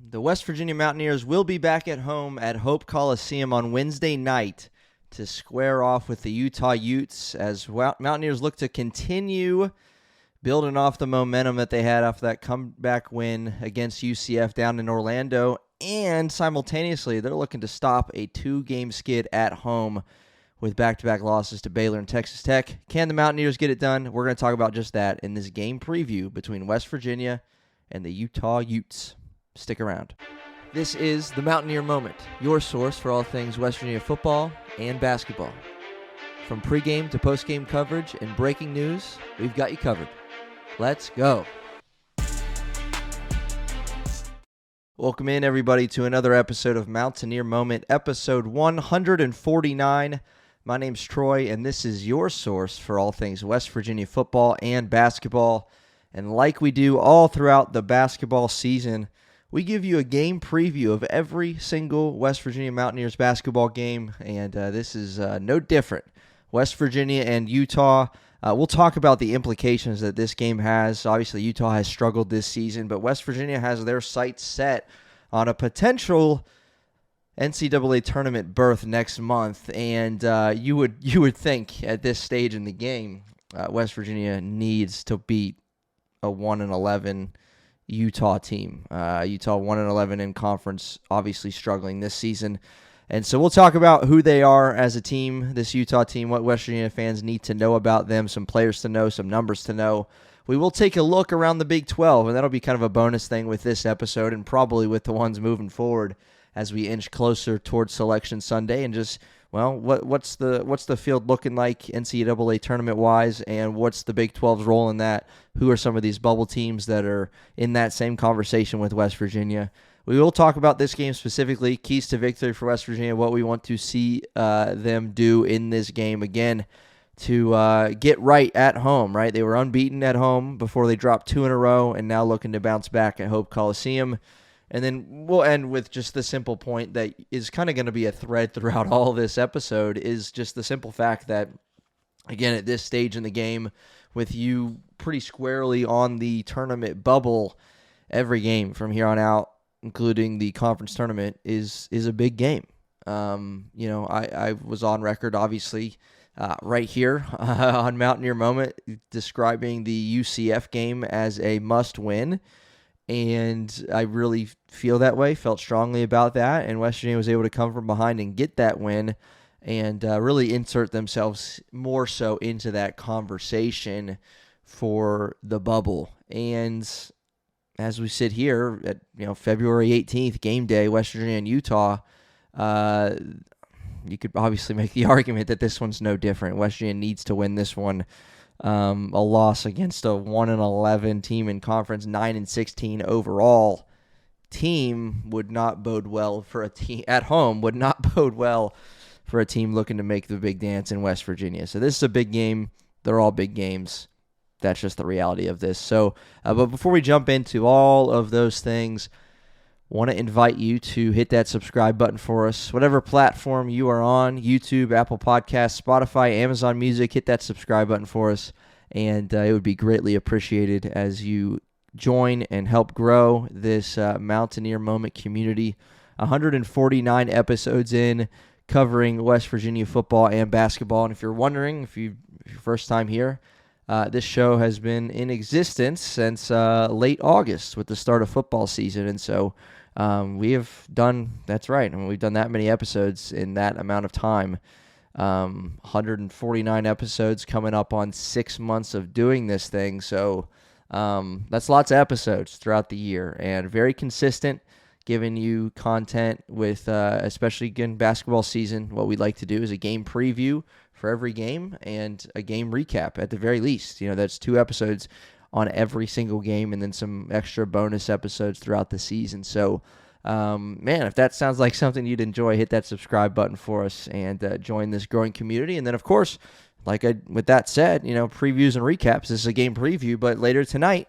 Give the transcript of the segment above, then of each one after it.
The West Virginia Mountaineers will be back at home at Hope Coliseum on Wednesday night to square off with the Utah Utes as Mountaineers look to continue building off the momentum that they had after that comeback win against UCF down in Orlando. And simultaneously, they're looking to stop a 2-game skid at home with back-to-back losses to Baylor and Texas Tech. Can the Mountaineers get it done? We're going to talk about just that in this game preview between West Virginia and the Utah Utes. Stick around. This is the Mountaineer Moment, your source for all things West Virginia football and basketball. From pregame to postgame coverage and breaking news, we've got you covered. Let's go. Welcome in, everybody, to another episode of Mountaineer Moment, episode 149. My name's Troy, and this is your source for all things West Virginia football and basketball. And like we do all throughout the basketball season, we give you a game preview of every single West Virginia Mountaineers basketball game, and this is no different. West Virginia and Utah, we'll talk about the implications that this game has. Obviously, Utah has struggled this season, but West Virginia has their sights set on a potential NCAA Tournament berth next month, and you would think at this stage in the game, West Virginia needs to beat a 1-11 Utah team. Utah 1-11 in conference, obviously struggling this season. And so we'll talk about who they are as a team, this Utah team, what West Virginia fans need to know about them, some players to know, some numbers to know. We will take a look around the Big 12, and that'll be kind of a bonus thing with this episode and probably with the ones moving forward as we inch closer towards Selection Sunday and just, well, what's the field looking like NCAA tournament-wise, and what's the Big 12's role in that? Who are some of these bubble teams that are in that same conversation with West Virginia? We will talk about this game specifically, keys to victory for West Virginia, what we want to see them do in this game again to get right at home, right? They were unbeaten at home before they dropped 2 in a row and now looking to bounce back at Hope Coliseum. And then we'll end with just the simple point that is kind of going to be a thread throughout all this episode is just the simple fact that, again, at this stage in the game, with you pretty squarely on the tournament bubble, every game from here on out, including the conference tournament, is a big game. I was on record, obviously, right here on Mountaineer Moment, describing the UCF game as a must-win. And I really feel that way, felt strongly about that. And West Virginia was able to come from behind and get that win and really insert themselves more so into that conversation for the bubble. And as we sit here at February 18th, game day, West Virginia and Utah, you could obviously make the argument that this one's no different. West Virginia needs to win this one. A loss against a 1-11 team in conference, 9-16 overall team would not bode well for a team at home. Would not bode well for a team looking to make the big dance in West Virginia. So this is a big game. They're all big games. That's just the reality of this. So, but before we jump into all of those things, want to invite you to hit that subscribe button for us. Whatever platform you are on, YouTube, Apple Podcasts, Spotify, Amazon Music, hit that subscribe button for us. And it would be greatly appreciated as you join and help grow this Mountaineer Moment community. 149 episodes in, covering West Virginia football and basketball. And if you're wondering, if you're first time here, this show has been in existence since late August with the start of football season. And so we have done, that's right, we've done that many episodes in that amount of time. 149 episodes coming up on 6 months of doing this thing. So that's lots of episodes throughout the year and very consistent, giving you content with, especially again, basketball season. What we'd like to do is a game preview for every game and a game recap at the very least. That's 2 episodes on every single game and then some extra bonus episodes throughout the season. So, if that sounds like something you'd enjoy, hit that subscribe button for us and join this growing community. And then, of course, with that said, previews and recaps. This is a game preview, but later tonight,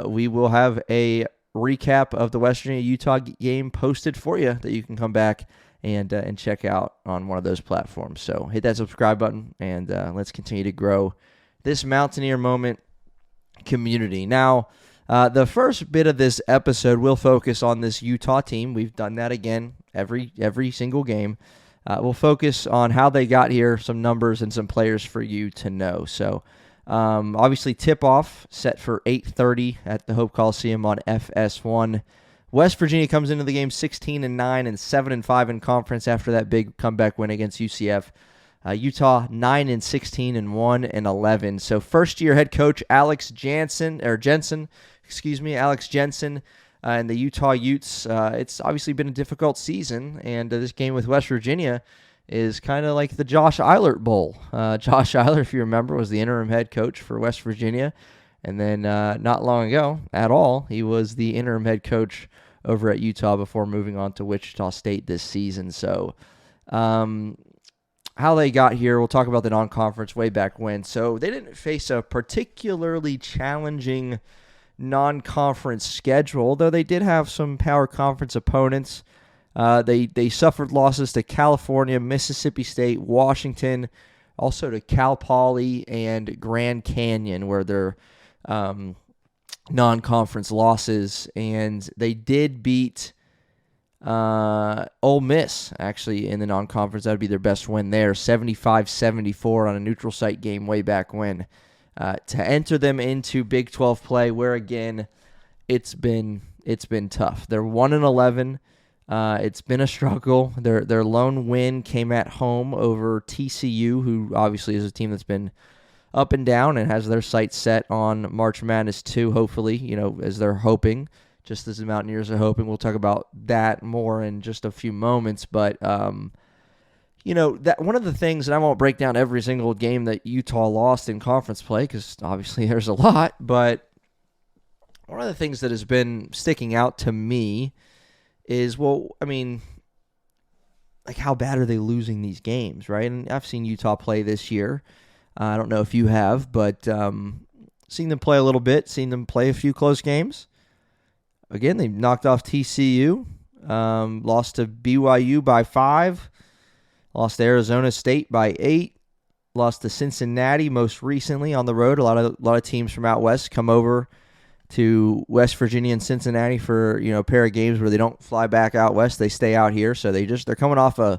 we will have a recap of the West Virginia-Utah game posted for you that you can come back and check out on one of those platforms. So hit that subscribe button, and let's continue to grow this Mountaineer Moment community. Now, The first bit of this episode will focus on this Utah team. We've done that again every single game. We'll focus on how they got here, some numbers, and some players for you to know. So, obviously, tip-off set for 8:30 at the Hope Coliseum on FS1. West Virginia comes into the game 16-9 and 7-5 in conference after that big comeback win against UCF. Utah 9-16 and 1-11. So first-year head coach Alex Jensen, and the Utah Utes. It's obviously been a difficult season, and this game with West Virginia is kind of like the Josh Eilert Bowl. Josh Eilert, if you remember, was the interim head coach for West Virginia, and then not long ago at all, he was the interim head coach over at Utah before moving on to Wichita State this season. So how they got here, we'll talk about the non-conference way back when. So they didn't face a particularly challenging non-conference schedule, though they did have some power conference opponents. They suffered losses to California, Mississippi State, Washington, also to Cal Poly and Grand Canyon, where they're non-conference losses. And they did beat Ole Miss, actually, in the non-conference. That would be their best win there, 75-74 on a neutral site game way back when. To enter them into Big 12 play, where, again, it's been tough. They're 1-11. It's been a struggle. Their lone win came at home over TCU, who obviously is a team that's been up and down and has their sights set on March Madness 2, hopefully, as they're hoping, just as the Mountaineers are hoping. We'll talk about that more in just a few moments. But, that one of the things, and I won't break down every single game that Utah lost in conference play, because obviously there's a lot, but one of the things that has been sticking out to me is, how bad are they losing these games, right? And I've seen Utah play this year. I don't know if you have, but seen them play a little bit, seen them play a few close games. Again, they knocked off TCU, lost to BYU by 5, lost to Arizona State by 8, lost to Cincinnati most recently on the road. A lot of teams from out west come over to West Virginia and Cincinnati for a pair of games where they don't fly back out west. They stay out here. So they're coming off I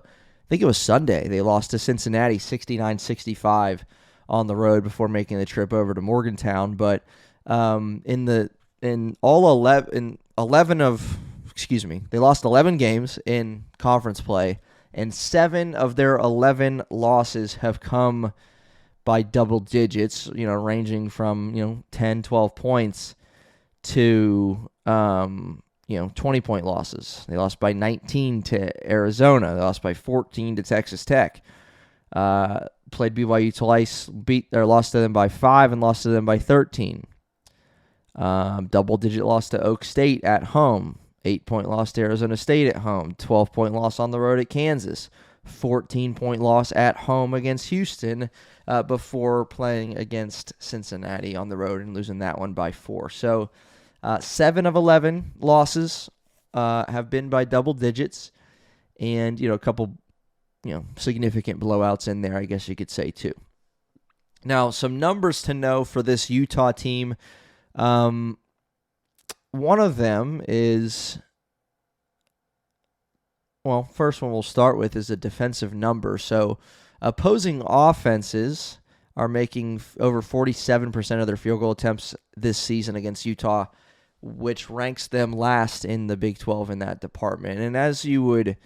think it was Sunday. They lost to Cincinnati 69-65 on the road before making the trip over to Morgantown. But they lost 11 games in conference play, and 7 of their 11 losses have come by double digits, ranging from 10, 12 points to 20-point losses. They lost by 19 to Arizona. They lost by 14 to Texas Tech. Played BYU twice, lost to them by 5 and lost to them by 13. Double-digit loss to Oak State at home. 8-point loss to Arizona State at home. 12-point loss on the road at Kansas. 14-point loss at home against Houston before playing against Cincinnati on the road and losing that one by 4. So 7 of 11 losses have been by double digits, and a couple significant blowouts in there, I guess you could say, too. Now, some numbers to know for this Utah team. One of them is, first one we'll start with is a defensive number. So opposing offenses are making over 47% of their field goal attempts this season against Utah, which ranks them last in the Big 12 in that department. And as you would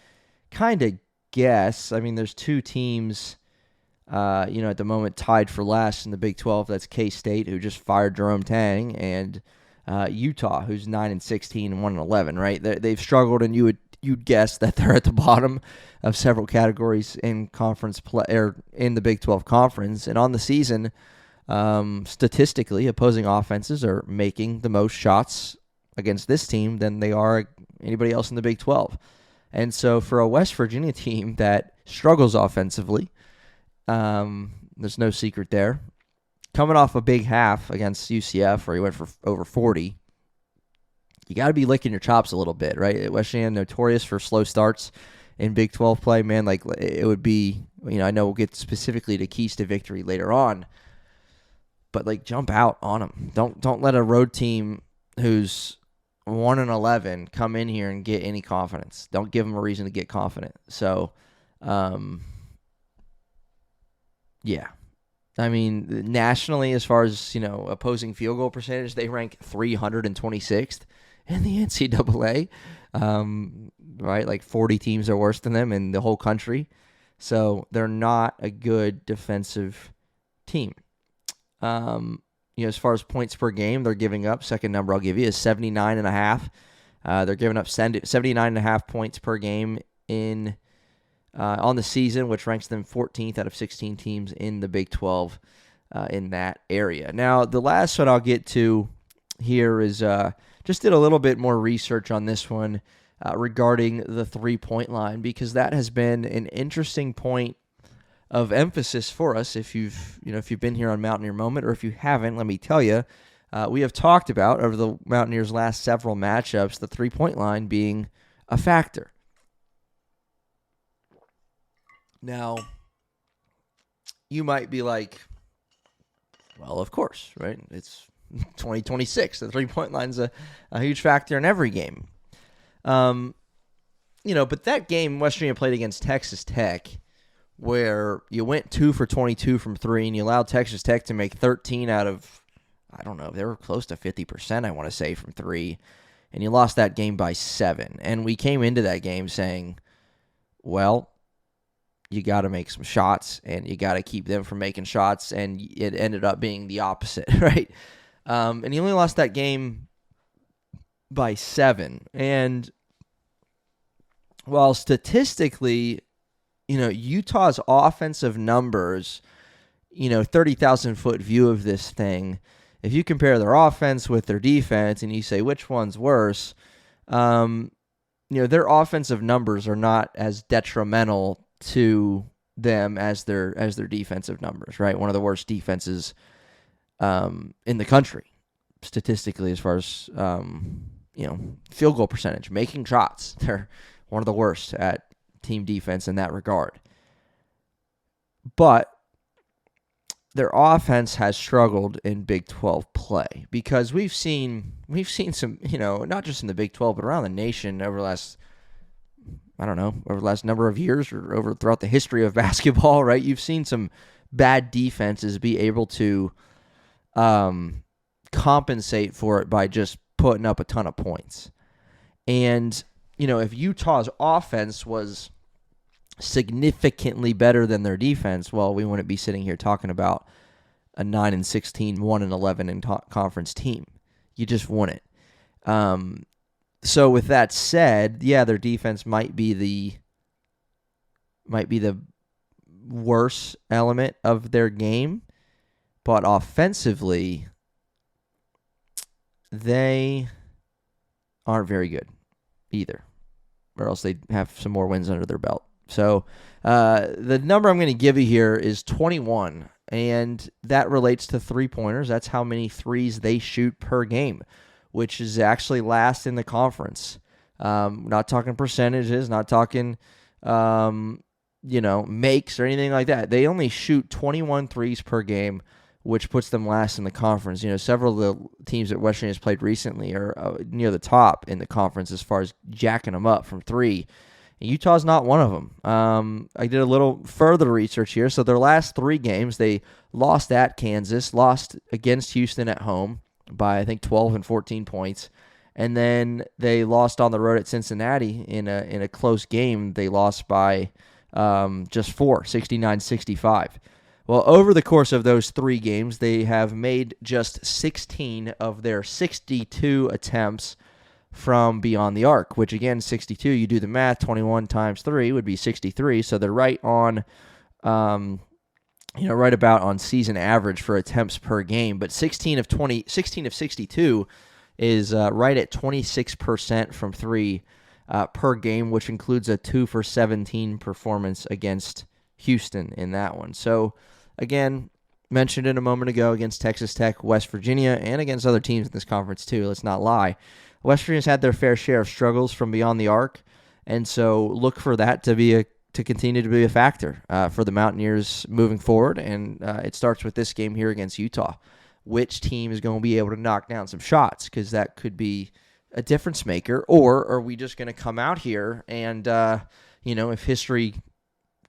kind of guess, there's 2 teams, at the moment tied for last in the Big 12. That's K-State, who just fired Jerome Tang, and Utah, who's 9-16 and 1-11. Right? They've struggled, and you'd guess that they're at the bottom of several categories in conference play, or in the Big 12 conference. And on the season, statistically, opposing offenses are making the most shots against this team than they are anybody else in the Big 12. And so for a West Virginia team that struggles offensively, there's no secret there. Coming off a big half against UCF where he went for over 40, you got to be licking your chops a little bit, right? West Virginia notorious for slow starts in Big 12 play, man. Like, it would be, I know we'll get specifically to keys to victory later on, but jump out on them. Don't let a road team who's 1-11, come in here and get any confidence. Don't give them a reason to get confident. So, yeah. I mean, nationally, as far as, opposing field goal percentage, they rank 326th in the NCAA. Right? Like 40 teams are worse than them in the whole country. So they're not a good defensive team. As far as points per game, they're giving up, second number I'll give you is 79.5. They're giving up 79.5 points per game on the season, which ranks them 14th out of 16 teams in the Big 12 in that area. Now, the last one I'll get to here is just did a little bit more research on this one regarding the three-point line, because that has been an interesting point of emphasis for us. If you've been here on Mountaineer Moment, or if you haven't, let me tell you, we have talked about over the Mountaineers' last several matchups the three-point line being a factor. Now, you might be like, well, of course, right? It's 2026. The three-point line's a huge factor in every game. But that game West Virginia played against Texas Tech, where you went 2 for 22 from three, and you allowed Texas Tech to make 13 out of, I don't know, they were close to 50%, I want to say, from three, and you lost that game by 7. And we came into that game saying, well, you got to make some shots, and you got to keep them from making shots, and it ended up being the opposite, right? And you only lost that game by 7. And while statistically, Utah's offensive numbers, 30,000-foot view of this thing, if you compare their offense with their defense and you say which one's worse, their offensive numbers are not as detrimental to them as their defensive numbers, right? One of the worst defenses in the country, statistically, as far as field goal percentage, making shots. They're one of the worst at team defense in that regard. But their offense has struggled in Big 12 play, because we've seen some, not just in the Big 12, but around the nation over the last number of years, or over throughout the history of basketball, right? You've seen some bad defenses be able to compensate for it by just putting up a ton of points. And, if Utah's offense was significantly better than their defense, well, we wouldn't be sitting here talking about a 9-16, 1-11 in conference team. You just wouldn't. So with that said, yeah, their defense might be the worst element of their game, but offensively, they aren't very good either, or else they'd have some more wins under their belt. So the number I'm going to give you here is 21, and that relates to three-pointers. That's how many threes they shoot per game, which is actually last in the conference. Not talking percentages, not talking, makes or anything like that. They only shoot 21 threes per game, which puts them last in the conference. Several of the teams that West Virginia has played recently are near the top in the conference as far as jacking them up from three. Utah's not one of them. I did a little further research here. So their last 3 games, they lost at Kansas, lost against Houston at home by, I think, 12 and 14 points. And then they lost on the road at Cincinnati in a close game. They lost by just 4, 69-65. Well, over the course of those 3 games, they have made just 16 of their 62 attempts from beyond the arc, which, again, 62, you do the math, 21 times 3 would be 63. So they're right on, right about on season average for attempts per game. But 16 of 62 is right at 26% from 3 per game, which includes a 2 for 17 performance against Houston in that one. So, again, mentioned it a moment ago, against Texas Tech, West Virginia, and against other teams in this conference too, let's not lie. West Virginia's had their fair share of struggles from beyond the arc, and so look for that to continue to be a factor for the Mountaineers moving forward, and it starts with this game here against Utah. which team is going to be able to knock down some shots, because that could be a difference maker. Or are we just going to come out here and, if history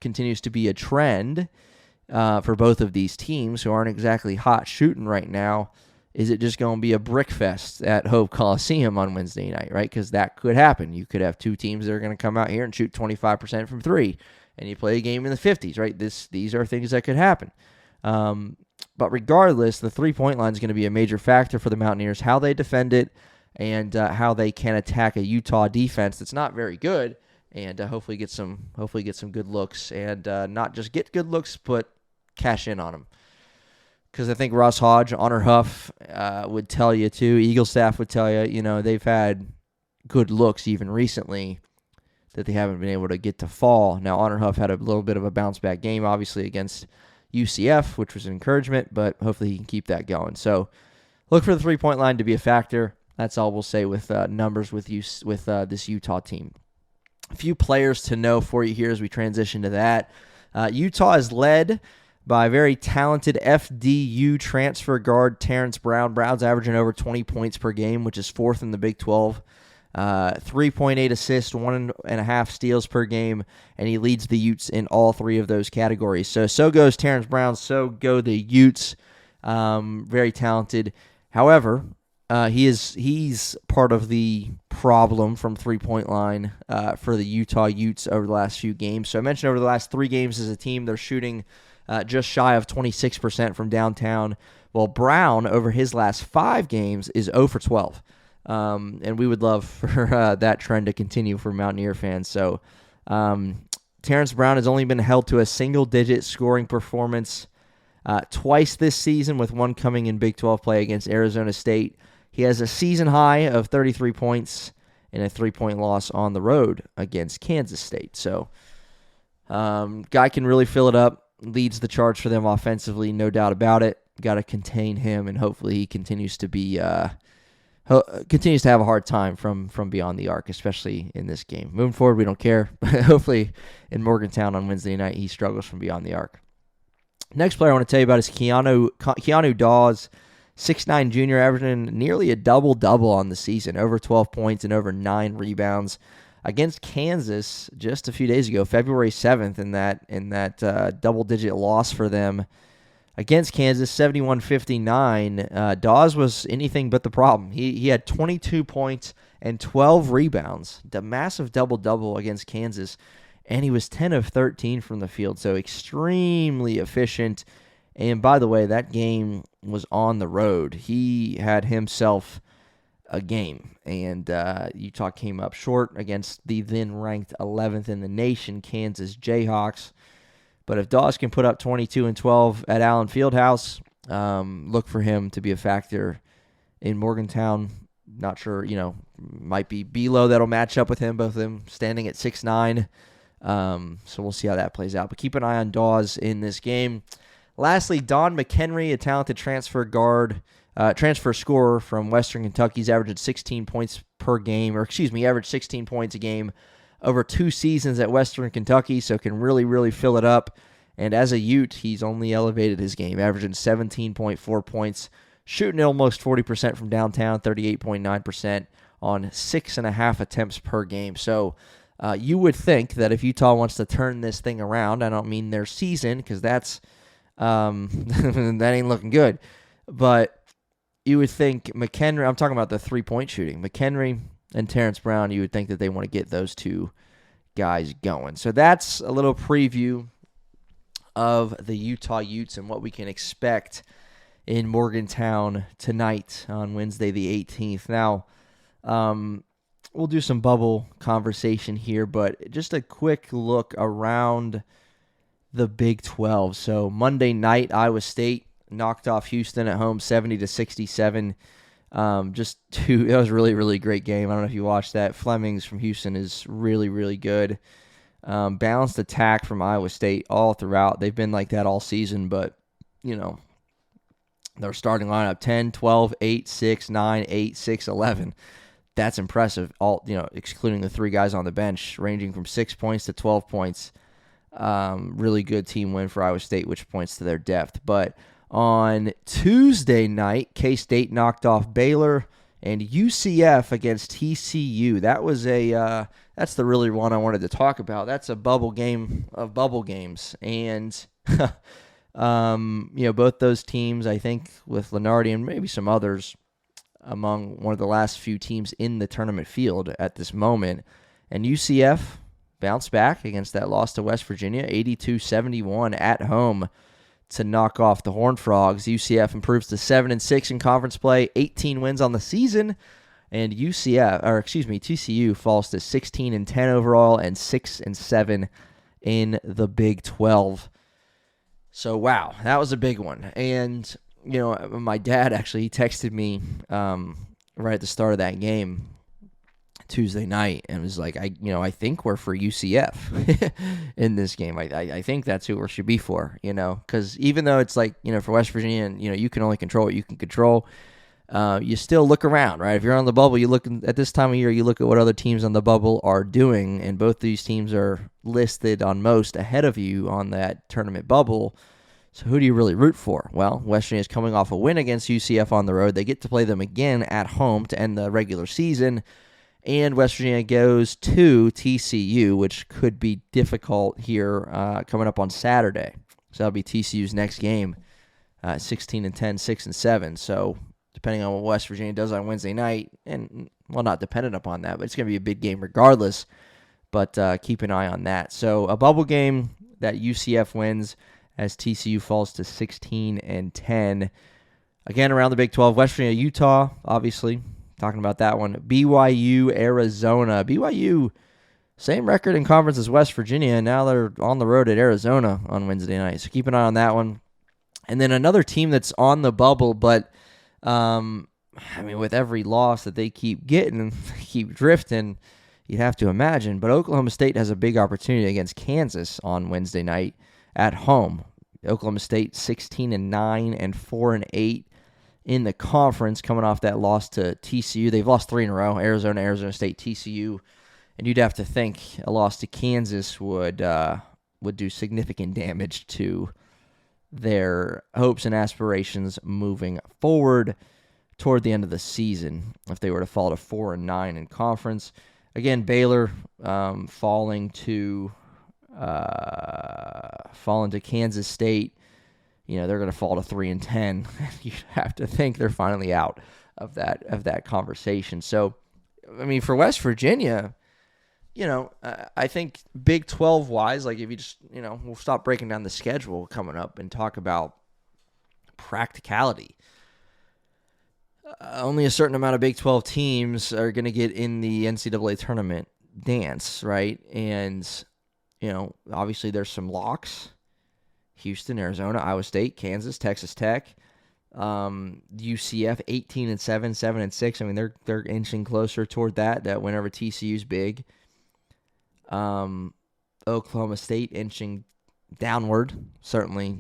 continues to be a trend for both of these teams who aren't exactly hot shooting right now, is it just going to be a brick fest at Hope Coliseum on Wednesday night, right? Because that could happen. You could have two teams that are going to come out here and shoot 25% from three, and you play a game in the 50s, right? These are things that could happen. But regardless, the three-point line is going to be a major factor for the Mountaineers, how they defend it and how they can attack a Utah defense that's not very good, and hopefully get some good looks, and not just get good looks, but cash in on them. Because I think Ross Hodge, Honor Huff would tell you too, Eagle staff would tell you, they've had good looks even recently that they haven't been able to get to fall. Now, Honor Huff had a little bit of a bounce-back game, obviously, against UCF, which was an encouragement, but hopefully he can keep that going. So look for the three-point line to be a factor. That's all we'll say with numbers with this Utah team. A few players to know for you here as we transition to that. Utah is led by very talented FDU transfer guard Terrence Brown. Brown's averaging over 20 points per game, which is fourth in the Big 12. 3.8 assists, 1.5 steals per game, and he leads the Utes in all three of those categories. So goes Terrence Brown, so go the Utes. Very talented. However, he's part of the problem from three-point line for the Utah Utes over the last few games. So I mentioned over the last 3 games as a team, they're shooting just shy of 26% from downtown. Well, Brown, over his last 5 games, is 0 for 12. And we would love for that trend to continue for Mountaineer fans. So Terrence Brown has only been held to a single-digit scoring performance twice this season, with one coming in Big 12 play against Arizona State. He has a season high of 33 points and a 3-point loss on the road against Kansas State. So guy can really fill it up. Leads the charge for them offensively, no doubt about it. Got to contain him, and hopefully he continues to have a hard time from beyond the arc, especially in this game. Moving forward, we don't care. Hopefully in Morgantown on Wednesday night, he struggles from beyond the arc. Next player I want to tell you about is Keanu Dawes, 6'9" junior, averaging nearly a double-double on the season, over 12 points and over 9 rebounds. Against Kansas just a few days ago, February 7th, in that double-digit loss for them against Kansas, 71-59. Dawes was anything but the problem. He had 22 points and 12 rebounds, a massive double-double against Kansas, and he was 10 of 13 from the field, so extremely efficient. And by the way, that game was on the road. He had himself a game, and Utah came up short against the then-ranked 11th in the nation, Kansas Jayhawks. But if Dawes can put up 22 and 12 at Allen Fieldhouse, look for him to be a factor in Morgantown. Not sure, might be Belo that'll match up with him, both of them standing at 6'9". So we'll see how that plays out. But keep an eye on Dawes in this game. Lastly, Don McHenry, a talented transfer scorer from Western Kentucky. He's averaged 16 points per game, averaged 16 points a game over 2 seasons at Western Kentucky, so can really, really fill it up. And as a Ute, he's only elevated his game, averaging 17.4 points, shooting almost 40% from downtown, 38.9% on 6.5 attempts per game. So you would think that if Utah wants to turn this thing around, I don't mean their season, because that's that ain't looking good, but you would think McHenry, I'm talking about the three-point shooting, McHenry and Terrence Brown, you would think that they want to get those two guys going. So that's a little preview of the Utah Utes and what we can expect in Morgantown tonight on Wednesday the 18th. Now, we'll do some bubble conversation here, but just a quick look around the Big 12. So Monday night, Iowa State knocked off Houston at home 70-67. It was a really, really great game. I don't know if you watched that. Flemings from Houston is really, really good. Balanced attack from Iowa State all throughout. They've been like that all season, but, their starting lineup 10, 12, 8, 6, 9, 8, 6, 11. That's impressive. Excluding the 3 guys on the bench, ranging from 6 points to 12 points. Really good team win for Iowa State, which points to their depth. But On Tuesday night, K-State knocked off Baylor, and UCF against TCU. That's the really one I wanted to talk about. That's a bubble game of bubble games. And, both those teams, I think, with Lenardi and maybe some others, among one of the last few teams in the tournament field at this moment. And UCF bounced back against that loss to West Virginia, 82-71 at home to knock off the Horned Frogs. UCF improves to 7-6 in conference play, 18 wins on the season, and TCU falls to 16-10 overall and 6-7 in the Big 12. So wow, that was a big one. And my dad he texted me right at the start of that game Tuesday night and was like, I think we're for UCF in this game. I think that's who we should be for, because even though it's for West Virginia and, you can only control what you can control, you still look around, right? If you're on the bubble, you look at this time of year, you look at what other teams on the bubble are doing, and both these teams are listed on most ahead of you on that tournament bubble. So who do you really root for? Well, West Virginia is coming off a win against UCF on the road. They get to play them again at home to end the regular season. And West Virginia goes to TCU, which could be difficult here coming up on Saturday. So that'll be TCU's next game, 16-10, 6-7. So depending on what West Virginia does on Wednesday night, and not dependent upon that, but it's going to be a big game regardless. But keep an eye on that. So a bubble game that UCF wins as TCU falls to 16-10. Again, around the Big 12, West Virginia, Utah, obviously. Talking about that one. BYU, Arizona. BYU, same record in conference as West Virginia, and now they're on the road at Arizona on Wednesday night. So keep an eye on that one. And then another team that's on the bubble, but, with every loss that they keep getting, keep drifting, you'd have to imagine. But Oklahoma State has a big opportunity against Kansas on Wednesday night at home. Oklahoma State 16-9 and 4-8 in the conference, coming off that loss to TCU. They've lost 3 in a row: Arizona, Arizona State, TCU. And you'd have to think a loss to Kansas would do significant damage to their hopes and aspirations moving forward toward the end of the season if they were to fall to 4-9 in conference. Again, Baylor falling to Kansas State. They're going to fall to 3-10. You'd have to think they're finally out of that conversation. So, for West Virginia, I think Big 12 wise, if you just, we'll stop breaking down the schedule coming up and talk about practicality. Only a certain amount of Big 12 teams are going to get in the NCAA tournament dance, right? And, obviously there's some locks. Houston, Arizona, Iowa State, Kansas, Texas Tech, UCF 18-7, 7-6. They're inching closer toward that whenever TCU's big. Oklahoma State inching downward, certainly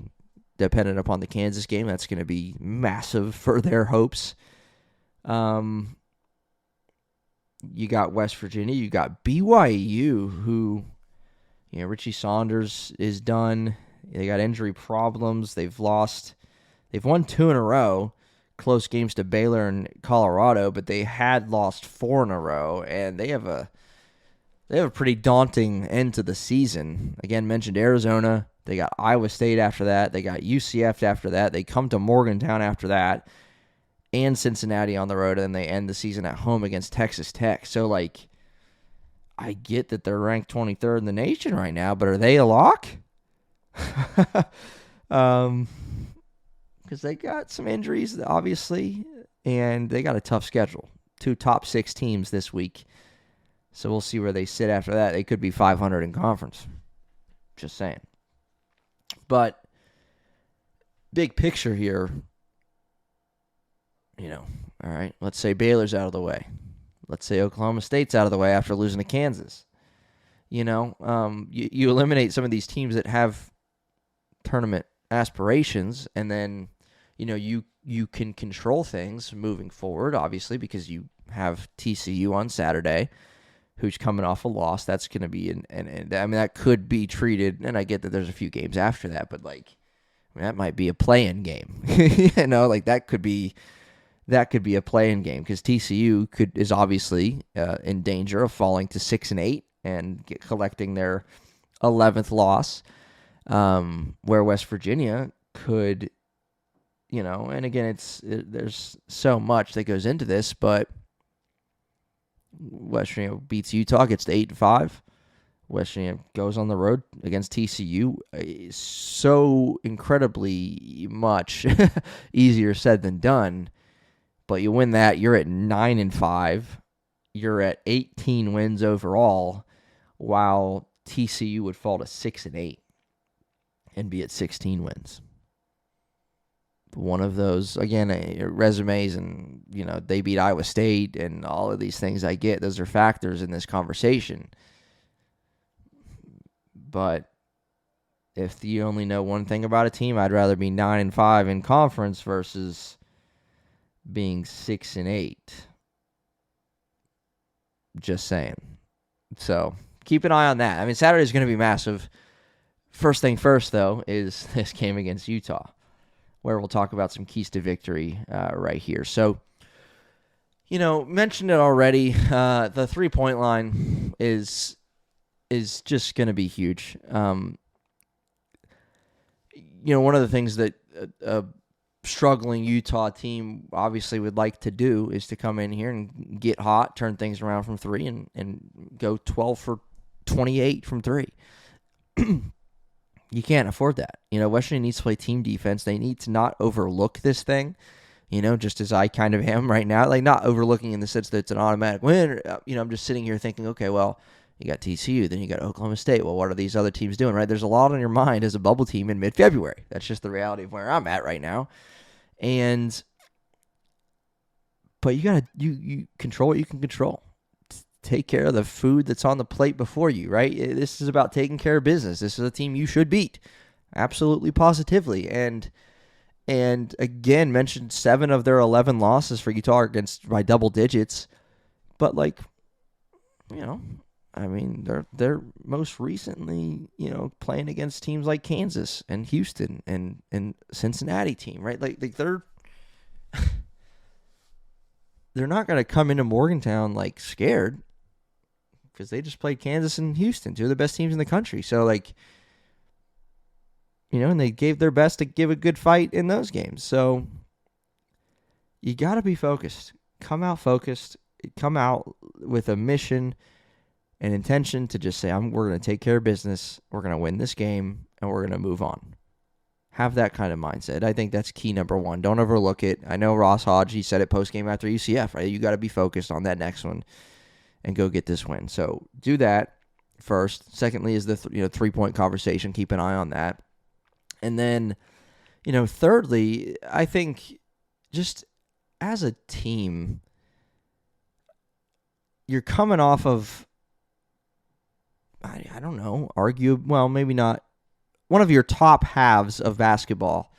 dependent upon the Kansas game. That's going to be massive for their hopes. You got West Virginia, you got BYU, who, Richie Saunders is done. They got injury problems. They've won 2 in a row, close games to Baylor and Colorado, but they had lost 4 in a row, and they have a pretty daunting end to the season. Again, mentioned Arizona. They got Iowa State after that. They got UCF after that. They come to Morgantown after that, and Cincinnati on the road, and they end the season at home against Texas Tech. So, I get that they're ranked 23rd in the nation right now, but are they a lock? Because they got some injuries, obviously, and they got a tough schedule. 2 top 6 teams this week. So we'll see where they sit after that. They could be 500 in conference. Just saying. But big picture here, all right, let's say Baylor's out of the way. Let's say Oklahoma State's out of the way after losing to Kansas. You eliminate some of these teams that have tournament aspirations, and then, you can control things moving forward, obviously, because you have TCU on Saturday, who's coming off a loss. That's going to be, that could be treated, and I get that there's a few games after that, but that might be a play-in game. That could be a play-in game because TCU is obviously in danger of falling to 6-8 and collecting their 11th loss, where West Virginia could, and again, there's so much that goes into this, but West Virginia beats Utah, gets to 8-5. West Virginia goes on the road against TCU. So incredibly much easier said than done. But you win that, you're at 9-5. You're at 18 wins overall, while TCU would fall to 6-8 and be at 16 wins. One of those, again, resumes and, they beat Iowa State and all of these things I get. Those are factors in this conversation. But if you only know one thing about a team, I'd rather be 9-5 in conference versus being 6-8. Just saying. So keep an eye on that. I mean, Saturday's going to be massive. First thing first, though, is this game against Utah, where we'll talk about some keys to victory right here. So, mentioned it already. The 3-point line is just going to be huge. One of the things that a struggling Utah team obviously would like to do is to come in here and get hot, turn things around from 3, and go 12 for 28 from 3. You can't afford that. West Virginia needs to play team defense. They need to not overlook this thing, just as I kind of am right now. Like, not overlooking in the sense that it's an automatic win. I'm just sitting here thinking, okay, well, you got TCU, then you got Oklahoma State. Well, what are these other teams doing, right? There's a lot on your mind as a bubble team in mid-February. That's just the reality of where I'm at right now. But you gotta you control what you can control. Take care of the food that's on the plate before you, right? This is about taking care of business. This is a team you should beat, absolutely, positively. And again, mentioned 7 of their 11 losses for Utah against by double digits. But they're most recently, playing against teams like Kansas and Houston and Cincinnati team, right? Like they're not going to come into Morgantown scared, because they just played Kansas and Houston, 2 of the best teams in the country. So and they gave their best to give a good fight in those games. So you got to be focused. Come out focused. Come out with a mission and intention to just say, we're going to take care of business, we're going to win this game, and we're going to move on. Have that kind of mindset. I think that's key number 1. Don't overlook it. I know Ross Hodge, he said it post-game after UCF, right? You got to be focused on that next one and go get this win. So do that first. Secondly is the 3-point conversation. Keep an eye on that. And then, thirdly, I think just as a team, you're coming off of, I don't know, maybe not, one of your top halves of basketball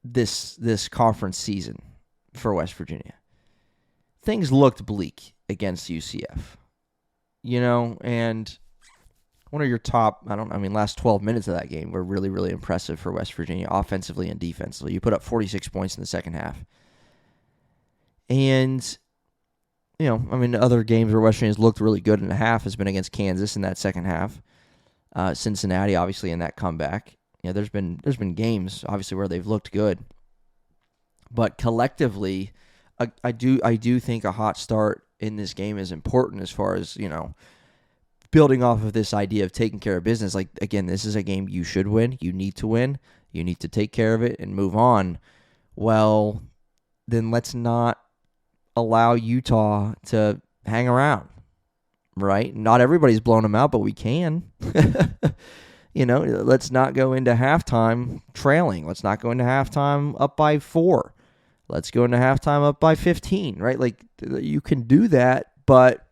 this conference season for West Virginia. Things looked bleak against UCF, and one of your top, last 12 minutes of that game were really, really impressive for West Virginia, offensively and defensively. You put up 46 points in the second half. And other games where West Virginia's looked really good in the half has been against Kansas in that second half. Cincinnati, obviously, in that comeback. There's been games, obviously, where they've looked good. But collectively, I do think a hot start in this game is important as far as, building off of this idea of taking care of business. Again, this is a game you should win. You need to win. You need to take care of it and move on. Well, then let's not allow Utah to hang around, right? Not everybody's blowing them out, but we can. Let's not go into halftime trailing. Let's not go into halftime up by 4. Let's go into halftime up by 15, right? You can do that, but,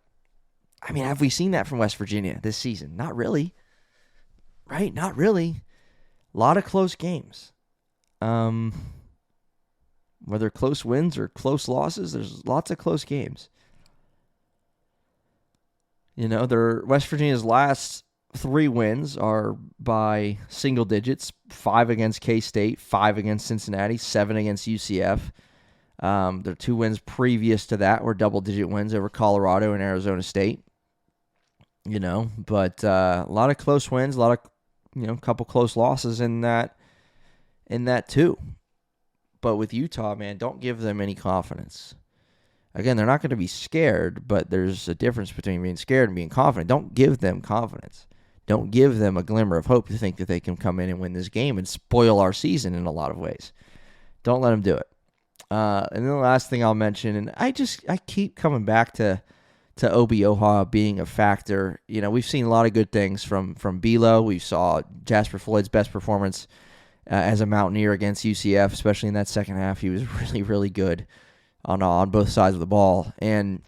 have we seen that from West Virginia this season? Not really, right? Not really. A lot of close games. Whether close wins or close losses, there's lots of close games. West Virginia's last 3 wins are by single digits: 5 against K-State, 5 against Cincinnati, 7 against UCF. Their 2 wins previous to that were double-digit wins over Colorado and Arizona State. But a lot of close wins, a lot of couple close losses in that too. But with Utah, man, don't give them any confidence. Again, they're not going to be scared, but there's a difference between being scared and being confident. Don't give them confidence. Don't give them a glimmer of hope to think that they can come in and win this game and spoil our season in a lot of ways. Don't let them do it. And then the last thing I'll mention, and I keep coming back to WVU being a factor. We've seen a lot of good things from Bilo. We saw Jasper Floyd's best performance as a Mountaineer against UCF, especially in that second half. He was really, really good on both sides of the ball. And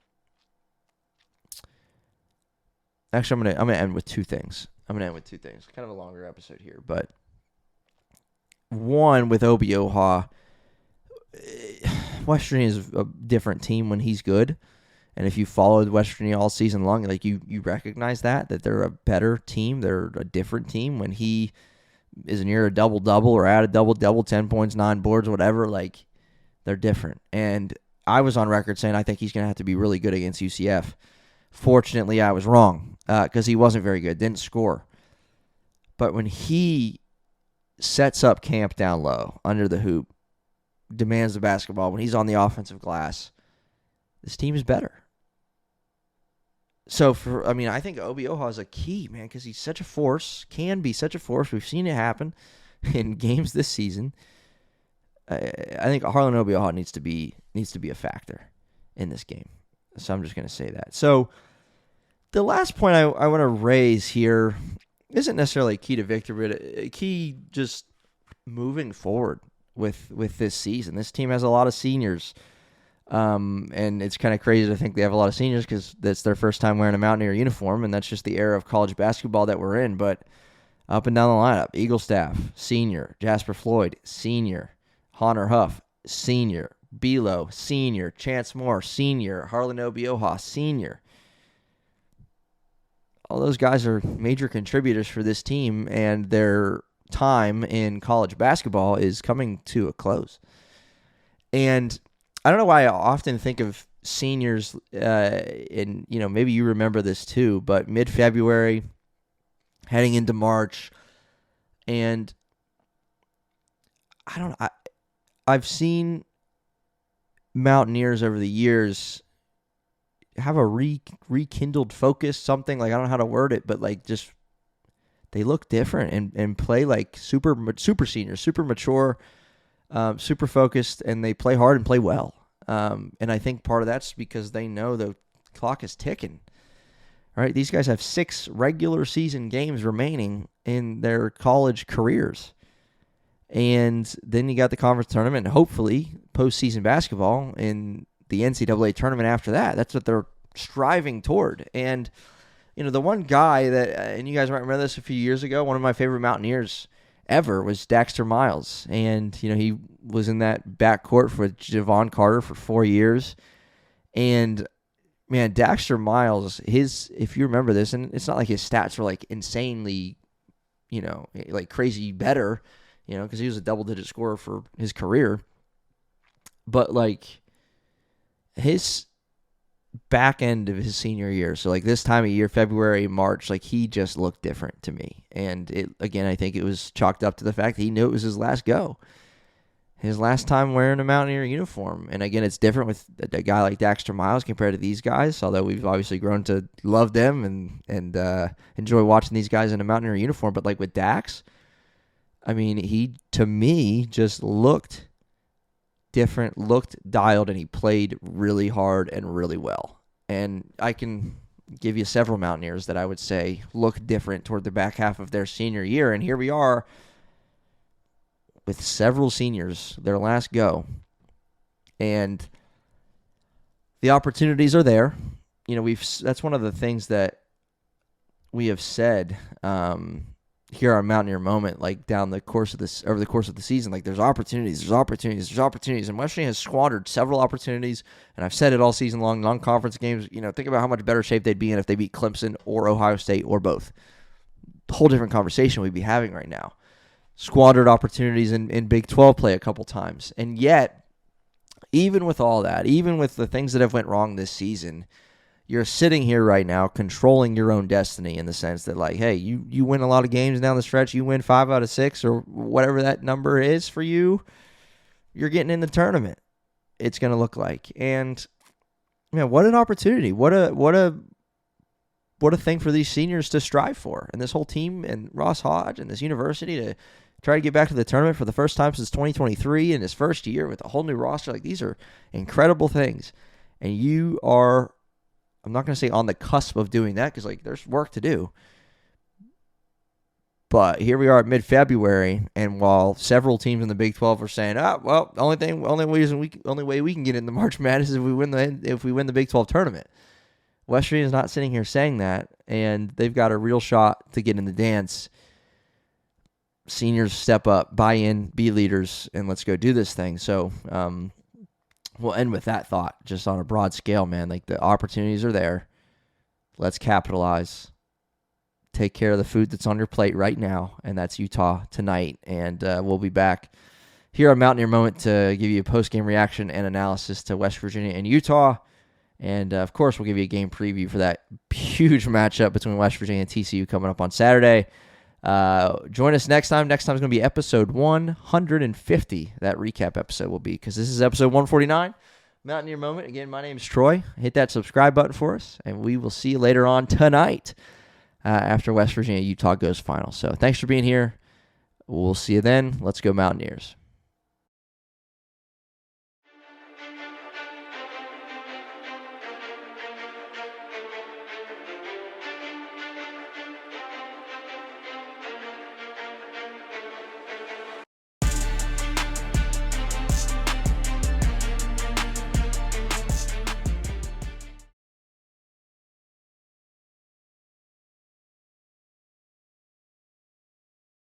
actually, I'm gonna end with 2 things. Kind of a longer episode here, but one, with WVU, West Virginia is a different team when he's good. And if you followed West Virginia all season long, like you recognize that they're a better team. They're a different team when he is near a double-double or at a double-double, 10 points, 9 boards, whatever. Like, they're different. And I was on record saying I think he's going to have to be really good against UCF. Fortunately, I was wrong because he wasn't very good, didn't score. But when he sets up camp down low, under the hoop, demands the basketball, when he's on the offensive glass, this team is better. So, I think WVU is a key, man, because he's such a force, can be such a force. We've seen it happen in games this season. I think Harlan WVU needs to be a factor in this game. So I'm just going to say that. So the last point I want to raise here isn't necessarily a key to victory, but a key just moving forward with this season. This team has a lot of seniors. And it's kind of crazy to think they have a lot of seniors because that's their first time wearing a Mountaineer uniform, and that's just the era of college basketball that we're in. But up and down the lineup, Eaglestaff, senior. Jasper Floyd, senior. Hunter Huff, senior. Bilo, senior. Chance Moore, senior. Harlan Obioha, senior. All those guys are major contributors for this team, and their time in college basketball is coming to a close. And I don't know why I often think of seniors, and maybe you remember this too, but mid-February, heading into March, and I've seen Mountaineers over the years have a rekindled focus, something like, I don't know how to word it, but like just they look different and play like super seniors, super mature, super focused, and they play hard and play well. And I think part of that's because they know the clock is ticking. All right, these guys have 6 regular season games remaining in their college careers. And then you got the conference tournament and hopefully postseason basketball in the NCAA tournament after that. That's what they're striving toward. And, the one guy that, and you guys might remember this a few years ago, one of my favorite Mountaineers ever was Daxter Miles. And, he was in that backcourt with Javon Carter for 4 years. And, man, Daxter Miles, if you remember this, and it's not like his stats were like insanely, like crazy better, because he was a double-digit scorer for his career. But, like, his back end of his senior year, so, like, this time of year, February, March, like, he just looked different to me. And, I think it was chalked up to the fact that he knew it was his last go. His last time wearing a Mountaineer uniform. And, again, it's different with a guy like Daxter Miles compared to these guys, although we've obviously grown to love them and enjoy watching these guys in a Mountaineer uniform. But, like, with Dax, he, to me, just looked different, looked dialed, and he played really hard and really well. And I can give you several Mountaineers that I would say look different toward the back half of their senior year. And here we are with several seniors, their last go. And the opportunities are there. That's one of the things that we have said here on Mountaineer Moment, like over the course of the season, like there's opportunities, and West Virginia has squandered several opportunities, and I've said it all season long, non-conference games, think about how much better shape they'd be in if they beat Clemson or Ohio State or both. whole different conversation we'd be having right now. Squandered opportunities in Big 12 play a couple times. And yet, even with all that, even with the things that have went wrong this season, you're sitting here right now controlling your own destiny in the sense that, like, hey, you win a lot of games down the stretch. You win 5 out of 6 or whatever that number is for you, you're getting in the tournament. It's going to look like. And, man, what an opportunity. What a thing for these seniors to strive for. And this whole team and Ross Hodge and this university to try to get back to the tournament for the first time since 2023 in his first year with a whole new roster. Like, these are incredible things. And you are, I'm not going to say on the cusp of doing that because, like, there's work to do. But here we are at mid-February, and while several teams in the Big 12 are saying, well, the only way we can get into March Madness is if we win the Big 12 tournament. West Virginia's not sitting here saying that, and they've got a real shot to get in the dance. Seniors step up, buy in, be leaders, and let's go do this thing. So we'll end with that thought, just on a broad scale, man. Like, the opportunities are there. Let's capitalize. Take care of the food that's on your plate right now, and that's Utah tonight. And we'll be back here on Mountaineer Moment to give you a post-game reaction and analysis to West Virginia and Utah. And, of course, we'll give you a game preview for that huge matchup between West Virginia and TCU coming up on Saturday. Join us next time. Next time is going to be episode 150. That recap episode will be, because this is episode 149. Mountaineer Moment. Again, my name is Troy. Hit that subscribe button for us, and we will see you later on tonight after West Virginia-Utah goes final. So thanks for being here. We'll see you then. Let's go Mountaineers.